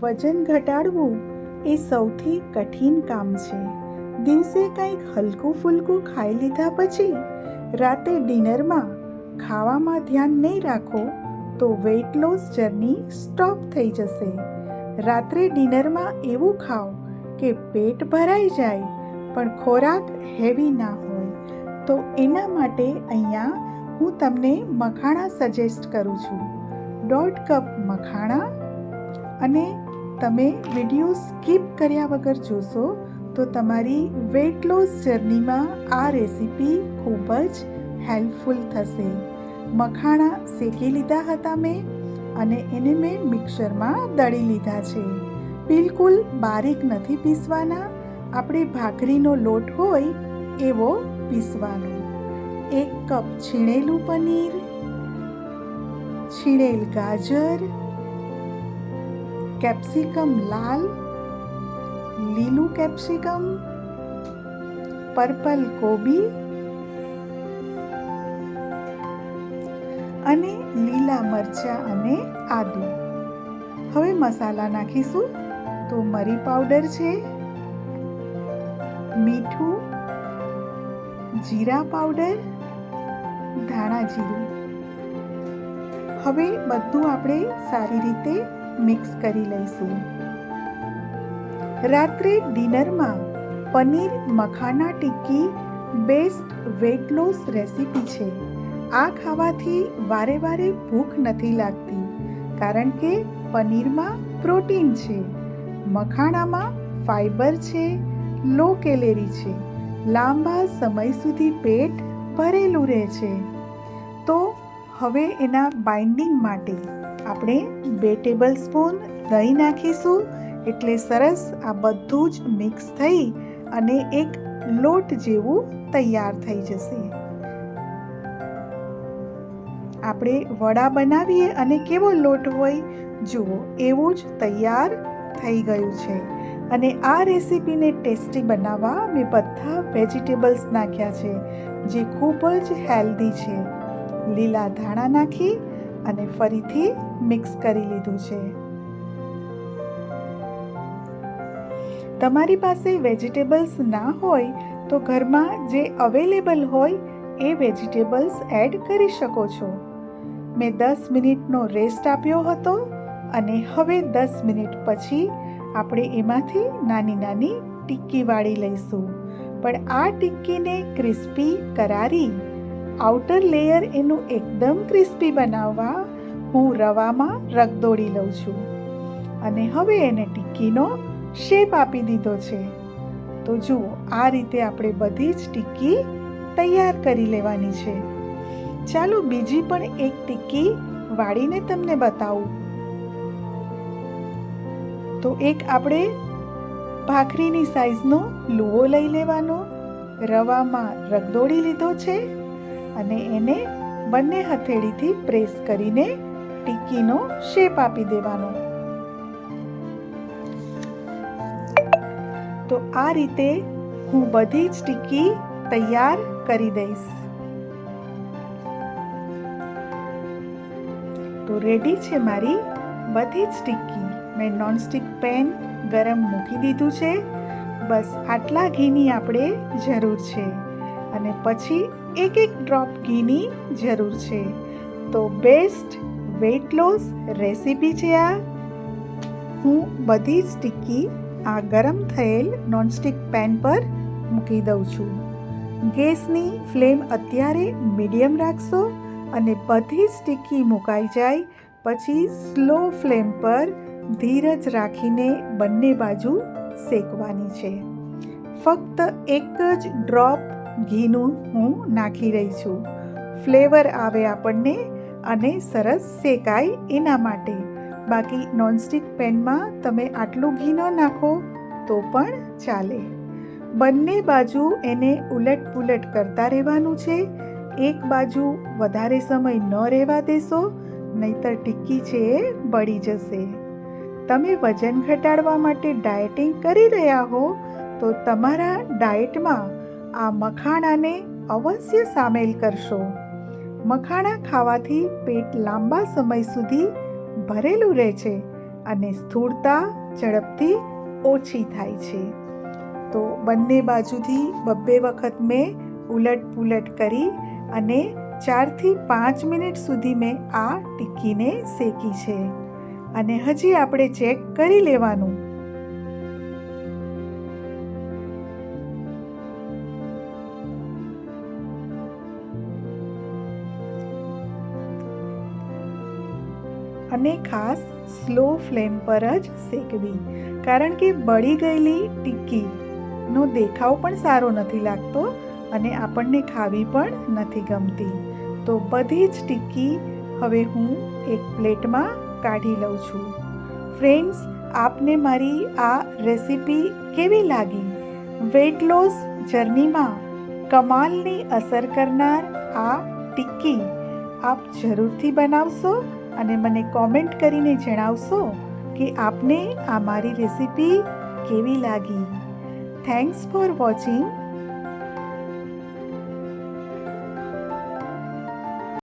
વજન ઘટાડવું એ સૌથી કઠિન કામ છે. દિવસે કંઈક હલકું ફૂલકું ખાઈ લીધા પછી રાતે ડિનરમાં ખાવામાં ધ્યાન નહીં રાખો તો વેઇટ લોસ જર્ની સ્ટોપ થઈ જશે. રાત્રે ડિનરમાં એવું ખાઓ કે પેટ ભરાઈ જાય પણ ખોરાક હેવી ના હોય. તો એના માટે અહીંયા હું તમને મખાણા સજેસ્ટ કરું છું. 1.5 કપ મખાણા, અને તમે વિડીયો સ્કીપ કર્યા વગર જોશો તો તમારી વેઇટ લોસ જર્નીમાં આ રેસીપી ખૂબ જ હેલ્પફુલ થશે. મખાણા શેકી લીધા હતા મેં, અને એને મેં મિક્સરમાં દળી લીધા છે. બિલકુલ બારીક નથી પીસવાના, આપણે ભાખરીનો લોટ હોય એવો પીસવાનો. 1 કપ છીણેલું પનીર, છીણેલ ગાજર, કેપ્સિકમ લાલ, લીલું કેપ્સિકમ, પર્પલ કોબી અને લીલા મરચાં અને આદુ. હવે મસાલા નાખીશું. તો મરી પાવડર છે, મીઠું, જીરા પાવડર, ધાણા જીરું. હવે બધું આપણે સારી રીતે મિક્સ કરી લઈશું. રાત્રે ડિનરમાં paneer makhana tikki best weight loss recipe છે. આ ખાવાથી વારે વારે ભૂખ નથી લાગતી, કારણ કે પનીરમાં પ્રોટીન છે, મખાણામાં ફાઈબર છે, લો કેલેરી છે, લાંબા સમય સુધી પેટ ભરેલું રહે છે. તો હવે એના બાઇન્ડિંગ માટે આપણે 2 ટેબલસ્પૂન દહીં નાખીશું, એટલે સરસ આ બધું જ મિક્સ થઈ અને એક લોટ જેવું તૈયાર થઈ જશે. આપણે વડા બનાવીએ અને કેવો લોટ હોય જુઓ એવું જ તૈયાર થઈ ગયું છે. અને આ રેસીપીને ટેસ્ટી બનાવવા મેં બધા વેજીટેબલ્સ નાખ્યા છે, જે ખૂબ જ હેલ્ધી છે. લીલા ધાણા નાખી અને ફરીથી મિક્સ કરી લીધું છે. તમારી પાસે વેજીટેબલ્સ ના હોય તો ઘરમાં જે અવેલેબલ હોય એ વેજીટેબલ્સ એડ કરી શકો છો. મેં 10 મિનિટનો રેસ્ટ આપ્યો હતો, અને હવે 10 મિનિટ પછી આપણે એમાંથી નાની નાની ટિક્કી વાળી લઈશું. પણ આ ટિક્કીને ક્રિસ્પી કરારી આઉટર લેયર એનું એકદમ ક્રિસ્પી બનાવવા હું રવામાં રગદોળી લઉં છું, અને હવે એને ટિક્કીનો શેપ આપી દીધો છે. તો જુઓ, આ રીતે આપણે બધી જ ટિક્કી તૈયાર કરી લેવાની છે. ચાલો બીજી પણ એક ટિક્કી વાળીને તમને બતાવું. તો એક આપણે ભાખરીની સાઈઝનો લુવો લઈ લેવાનો, રવામાં રગદોળી લીધો છે, અને એને બંને હથેળીથી પ્રેસ કરીને ટિક્કીનો શેપ આપી દેવાનો. તો આ રીતે હું બધી જ ટિક્કી તૈયાર કરી દઈશ. તો રેડી છે મારી બધી જ ટિક્કી. મેં નોનસ્ટિક પેન ગરમ મૂકી દીધું છે. બસ આટલા ઘીની આપણે જરૂર છે, અને પછી એક ડ્રોપ ઘીની જરૂર છે. તો બેસ્ટ વેઇટ લોસ રેસીપી છે આ. હું બધી જ ટિક્કી આ ગરમ થયેલ નોનસ્ટિક પેન પર મૂકી દઉં છું. ગેસની ફ્લેમ અત્યારે મીડિયમ રાખશો, અને બધી જ ટિક્કી મુકાઈ જાય પછી સ્લો ફ્લેમ પર ધીરજ રાખીને બંને બાજુ શેકવાની છે. ફક્ત એક જ ડ્રોપ ઘીનું હું નાખી રહી છું, ફ્લેવર આવે આપણને અને સરસ શેકાય એના માટે. બાકી નોનસ્ટિક પેનમાં તમે આટલું ઘી ન નાખો તો પણ ચાલે. બંને બાજુ એને ઉલટ પુલટ કરતા રહેવાનું છે. એક બાજુ વધારે સમય ન રહેવા દેશો, નહીંતર ટિક્કી છે એ બળી જશે. તમે વજન ઘટાડવા માટે ડાયટિંગ કરી રહ્યા હો તો તમારા ડાયટમાં આ મખાણાને અવશ્ય સામેલ કરશો. મખાણા ખાવાથી પેટ લાંબા સમય સુધી ભરેલું રહે છે અને સ્થૂળતા ઝડપથી ઓછી થાય છે. તો બંને બાજુથી 2 વખત મેં ઉલટ પુલટ કરી અને 4 થી 5 મિનિટ સુધી મેં આ ટિક્કીને શેકી છે. અને હજી આપણે ચેક કરી લેવાનું. અને ખાસ સ્લો ફ્લેમ પર જ શેકવી, કારણ કે બળી ગયેલી ટિક્કીનો દેખાવ પણ સારો નથી લાગતો અને આપણને ખાવી પણ નથી ગમતી. તો બધી જ ટિક્કી હવે હું એક પ્લેટમાં કાઢી લઉં છું. ફ્રેન્ડ્સ, આપને મારી આ રેસીપી કેવી લાગી? વેઇટ લોસ જર્નીમાં કમાલની અસર કરનાર આ ટિક્કી આપ જરૂરથી બનાવશો અને મને કોમેન્ટ કરીને જણાવશો કે આપને આ મારી રેસીપી કેવી લાગી. Thanks for watching.